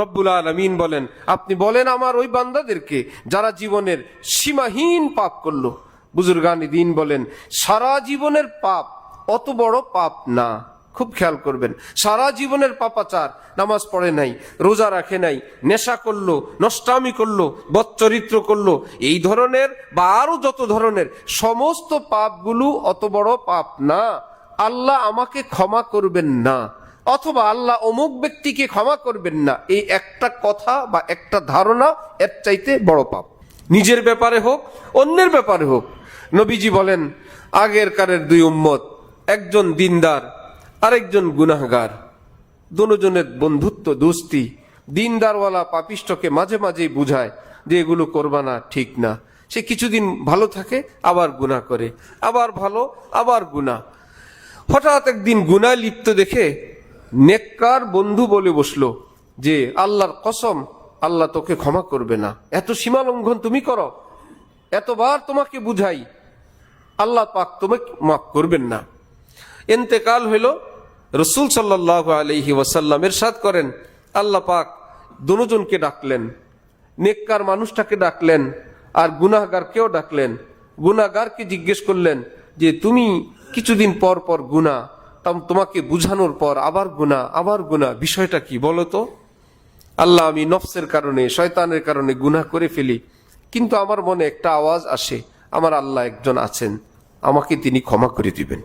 রব্বুল আলামিন বলেন, আপনি বলেন আমার ওই বান্দাদেরকে যারা জীবনের সীমাহীন পাপ করলো। বুজুর্গানি দ্বীন বলেন, সারা জীবনের পাপ অত বড় পাপ না। খুব খেয়াল করবেন, সারা জীবনের পাপাচার, নামাজ পড়ে নাই, রোজা রাখে নাই, নেশা করলো, নষ্টামি করলো, বদচরিত্র করলো, এই ধরনের বা আরো যত ধরনের সমস্ত পাপগুলো অত বড় পাপ না, আল্লাহ আমাকে ক্ষমা করবেন না, অথবা আল্লাহ অমুক ব্যক্তিকে ক্ষমা করবেন না, এই একটা কথা বা একটা ধারণা এর চাইতে বড় পাপ। নিজের ব্যাপারে হোক, অন্যের ব্যাপারে হোক। নবীজি বলেন, আগের কারের দুই উম্মত, একজন দিনদার আরেকজন গুনাহগার, দুজনের বন্ধুত্ব দোস্তি। দিনদারওয়ালা পাপিষ্টকে মাঝে মাঝেই বুঝায় যে এগুলো করবা না, ঠিক না। সে কিছুদিন ভালো থাকে, আবার গুনাহ করে, আবার ভালো, আবার গুনাহ। হঠাৎ একদিন গুনাহ লিপ্ত দেখে নেককার বন্ধু বলে বসলো যে আল্লাহর কসম, আল্লাহ তোকে ক্ষমা করবে না, এত সীমা লঙ্ঘন তুমি করো, এতবার তোমাকে বুঝাই, আল্লাহ পাক তোমাকে মাফ করবেন না। ইন্তেকাল হইল। রাসূল সাল্লাল্লাহু আলাইহি ওয়াসাল্লাম ইরশাদ করেন, আল্লাহ পাক দুজনকে ডাকলেন, নেককার মানুষটাকে ডাকলেন আর গুনাহগারকেও ডাকলেন। গুনাহগারকে জিজ্ঞেস করলেন যে তুমি কিছুদিন পর পর গুনাহ, তোমাকে বুঝানোর পর আবার গুনাহ, আবার গুনাহ, বিষয়টা কি বলো তো? আল্লাহ, আমি নফসের কারণে, শয়তানের কারণে গুনাহ করে ফেলি, কিন্তু আমার মনে একটা আওয়াজ আসে, আমার আল্লাহ একজন আছেন, আমাকে তিনি ক্ষমা করে দিবেন।